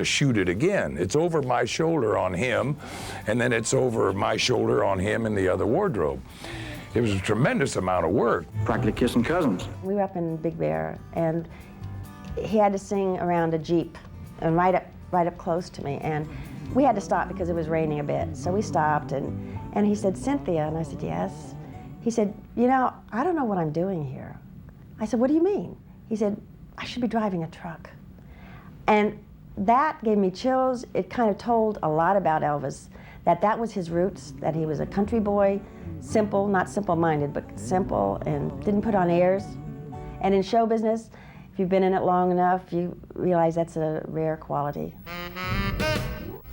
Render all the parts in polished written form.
to shoot it again. It's over my shoulder on him, and then it's over my shoulder on him in the other wardrobe. It was a tremendous amount of work. Practically kissing cousins. We were up in Big Bear, and he had to sing around a Jeep, and right up close to me, and we had to stop because it was raining a bit. So we stopped, and he said, "Cynthia," and I said, "Yes." He said, "You know, I don't know what I'm doing here." I said, "What do you mean?" He said, "I should be driving a truck." And that gave me chills. It kind of told a lot about Elvis, that was his roots, that he was a country boy, simple, not simple-minded, but simple, and didn't put on airs. And in show business, if you've been in it long enough, you realize that's a rare quality.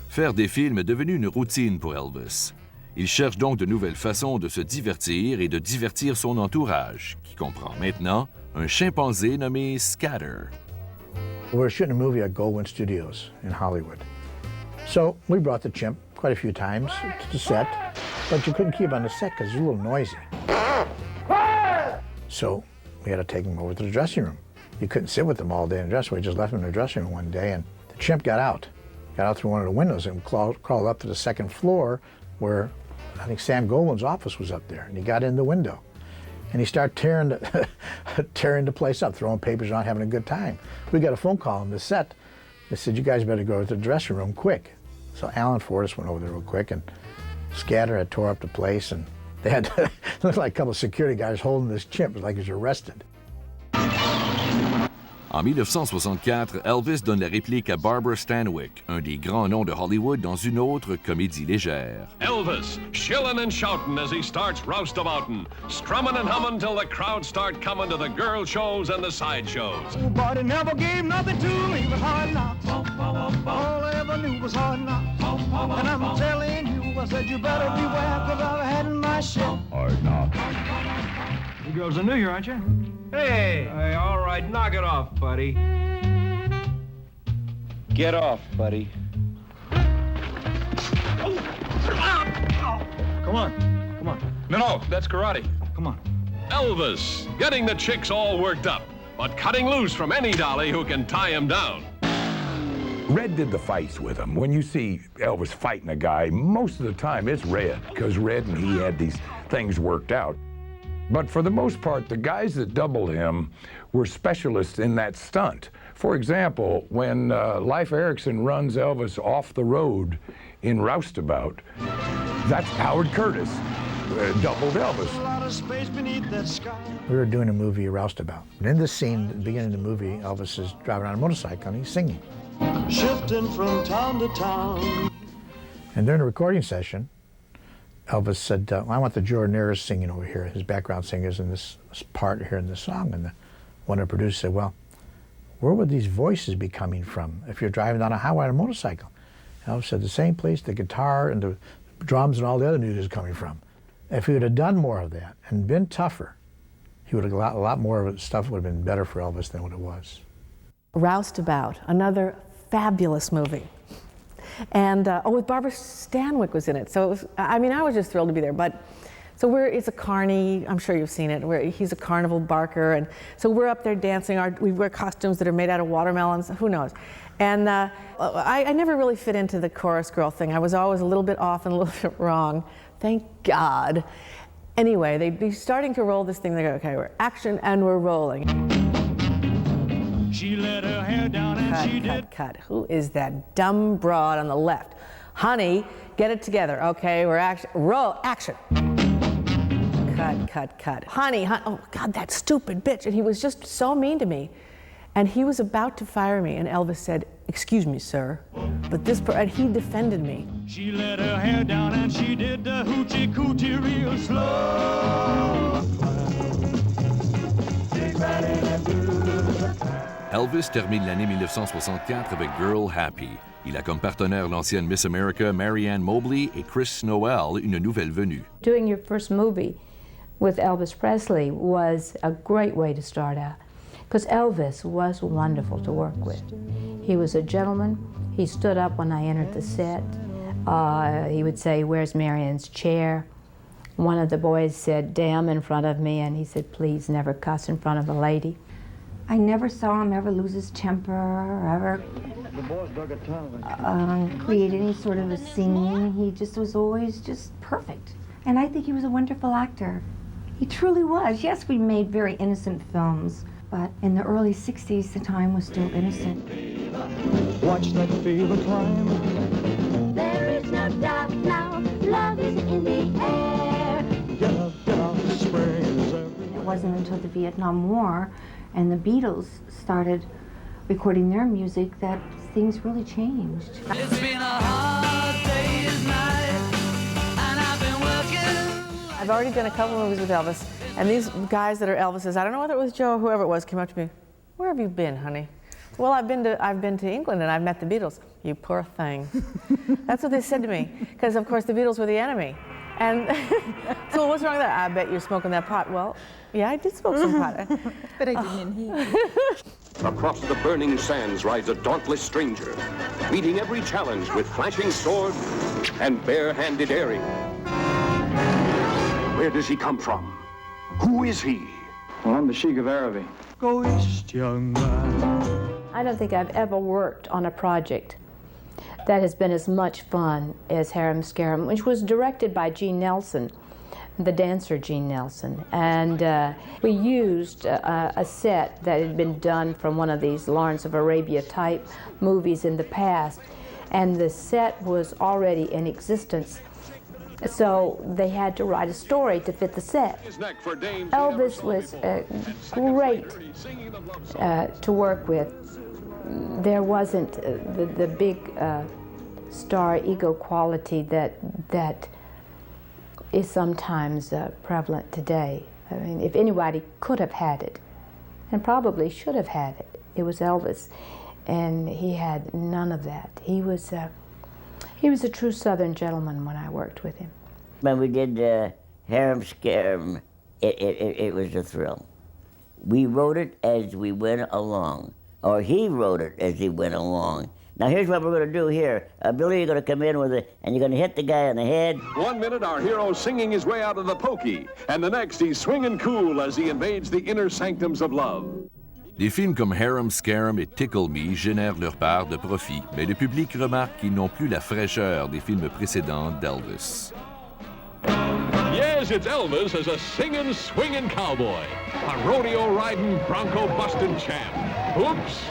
Faire des films est devenu une routine pour Elvis. Il cherche donc de nouvelles façons de se divertir et de divertir son entourage, qui comprend maintenant un chimpanzé nommé Scatter. We were shooting a movie at Goldwyn Studios in Hollywood. So we brought the chimp quite a few times to the set, but you couldn't keep him on the set because he was a little noisy. So we had to take him over to the dressing room. You couldn't sit with him all day in the dressing room. We just left him in the dressing room one day, and the chimp got out through one of the windows and crawled up to the second floor where I think Sam Goldwyn's office was up there, and he got in the window. And he started tearing the place up, throwing papers around, having a good time. We got a phone call on the set. They said, "You guys better go to the dressing room quick." So Alan Fortas went over there real quick, and Scatter had tore up the place, and they had to look like a couple of security guys holding this chimp like he was arrested. En 1964, Elvis donne la réplique à Barbara Stanwyck, un des grands noms de Hollywood dans une autre comédie légère. Elvis, shillin' and shoutin' as he starts roustaboutin', strummin' and hummin' till the crowds start comin' to the girl shows and the side shows. Oh, but he never gave nothing to me but hard knocks. All I ever knew was hard knocks. And I'm telling you, I said you better beware, 'cause I've had my share. Hard knocks. You girls are new here, aren't you? Hey, all right, knock it off, buddy. Get off, buddy. Come on. No, that's karate. Come on. Elvis, getting the chicks all worked up, but cutting loose from any dolly who can tie him down. Red did the fights with him. When you see Elvis fighting a guy, most of the time it's Red, because Red and he had these things worked out. But for the most part, the guys that doubled him were specialists in that stunt. For example, when Leif Erikson runs Elvis off the road in Roustabout, that's Howard Curtis doubled Elvis. We were doing a movie, Roustabout. And in this scene, at the beginning of the movie, Elvis is driving on a motorcycle and he's singing. Shifting from town to town. And during the recording session, Elvis said, "I want the Jordanaires singing over here, his background singers in this part here in the song." And one of the producers said, "Well, where would these voices be coming from if you're driving down a highway on a motorcycle?" Elvis said, "The same place the guitar and the drums and all the other music is coming from." If he would have done more of that and been tougher, he would have a lot more of the stuff would have been better for Elvis than what it was. Roustabout, another fabulous movie. And, with Barbara Stanwyck was in it. So it was, I mean, I was just thrilled to be there. But, so it's a carny, I'm sure you've seen it, he's a carnival barker. And so we're up there dancing, we wear costumes that are made out of watermelons, who knows. And I never really fit into the chorus girl thing. I was always a little bit off and a little bit wrong, thank God. Anyway, they'd be starting to roll this thing, they go, okay, we're action and we're rolling. She let her hair down and she did. Cut. Who is that dumb broad on the left? Honey, get it together. Okay, we're action. Roll. Action. Cut. Honey. Oh, God, that stupid bitch. And he was just so mean to me. And he was about to fire me. And Elvis said, "Excuse me, sir, but this," and he defended me. She let her hair down and she did the hoochie coochie real slow. Elvis termine l'année 1964 avec Girl Happy. Il a comme partenaire l'ancienne Miss America Marianne Mobley et Chris Noel, une nouvelle venue. Doing your first movie with Elvis Presley was a great way to start out, because Elvis was wonderful to work with. He was a gentleman. He stood up when I entered the set. He would say, "Where's Marianne's chair?" One of the boys said, "Damn," in front of me, and he said, "Please never cuss in front of a lady." I never saw him ever lose his temper or ever create any sort of a scene. He just was always just perfect. And I think he was a wonderful actor. He truly was. Yes, we made very innocent films, but in the early 60s, the time was still innocent. Watch that fever climb. There is no doubt now, love is in the air. Get up, spring is everywhere. It wasn't until the Vietnam War and the Beatles started recording their music that things really changed. It's been a hard day's night, and I've been working. I've already done a couple movies with Elvis, and these guys that are Elvises, I don't know whether it was Joe or whoever it was, came up to me, "Where have you been, honey?" "Well, I've been to England and I've met the Beatles." "You poor thing." That's what they said to me, because of course the Beatles were the enemy. And so what's wrong with that? "I bet you're smoking that pot." Well, yeah, I did smoke some pot. But I didn't inhale. Across the burning sands rides a dauntless stranger, meeting every challenge with flashing sword and bare-handed daring. Where does he come from? Who is he? Well, I'm the Sheik of Araby. Go east, young man. I don't think I've ever worked on a project that has been as much fun as Harum Scarum, which was directed by Gene Nelson, the dancer Gene Nelson. And we used a set that had been done from one of these Lawrence of Arabia type movies in the past. And the set was already in existence. So they had to write a story to fit the set. Elvis was great to work with. There wasn't the big star ego quality that is sometimes prevalent today. I mean, if anybody could have had it, and probably should have had it, it was Elvis. And he had none of that. He was a true Southern gentleman when I worked with him. When we did Harum Scarum, it was a thrill. We wrote it as we went along, or he wrote it as he went along. Now here's what we're going to do here. Billy, you're going to come in with it, and you're going to hit the guy on the head. 1 minute, our hero's singing his way out of the pokey, and the next, he's swinging cool as he invades the inner sanctums of love. Des films comme Harum Scarum et Tickle Me génèrent leur part de profit, mais le public remarque qu'ils n'ont plus la fraîcheur des films précédents d'Elvis. Yes, it's Elvis as a singing, swinging cowboy, a rodeo-riding, bronco-busting champ. Oops!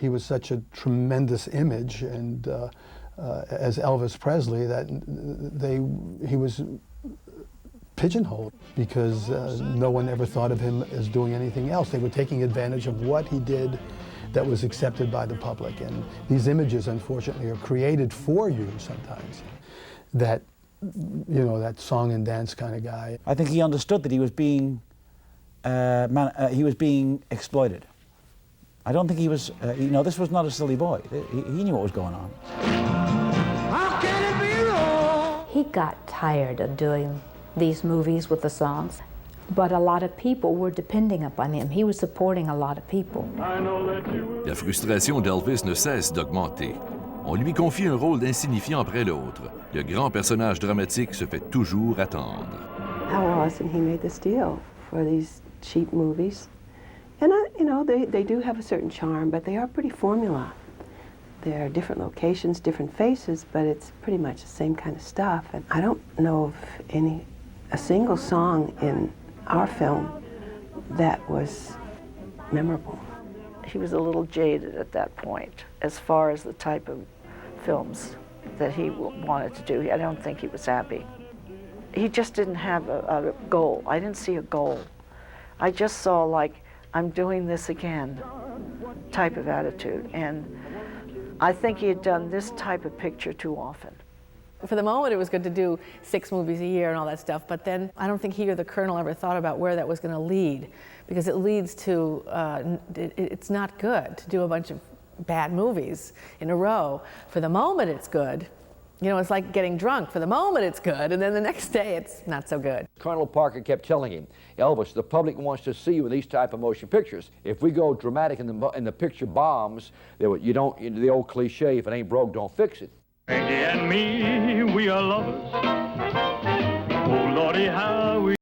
He was such a tremendous image, and as Elvis Presley, that he was pigeonholed because no one ever thought of him as doing anything else. They were taking advantage of what he did that was accepted by the public. And these images, unfortunately, are created for you sometimes. That, you know, that song and dance kind of guy. I think he understood that he was being exploited. I don't think he was, you know, this was not a silly boy. He knew what was going on. How can it be wrong? He got tired of doing these movies with the songs, but a lot of people were depending upon him. He was supporting a lot of people. La frustration d'Elvis ne cesse d'augmenter. On lui confie un rôle d'insignifiant après l'autre. Le grand personnage dramatique se fait toujours attendre. How awesome he made this deal for these cheap movies. And, you know, they do have a certain charm, but they are pretty formula. There are different locations, different faces, but it's pretty much the same kind of stuff. And I don't know of a single song in our film that was memorable. He was a little jaded at that point as far as the type of films that he wanted to do. I don't think he was happy. He just didn't have a goal. I didn't see a goal. I just saw, like, I'm doing this again type of attitude. And I think he had done this type of picture too often. For the moment, it was good to do 6 movies a year and all that stuff, but then I don't think he or the Colonel ever thought about where that was going to lead, because it leads to, it's not good to do a bunch of bad movies in a row. For the moment, it's good. You know, it's like getting drunk. For the moment, it's good, and then the next day, it's not so good. Colonel Parker kept telling him, Elvis, the public wants to see you in these type of motion pictures. If we go dramatic and the picture bombs, the old cliche, if it ain't broke, don't fix it. Randy and me, we are lovers. Oh, Lordy, how we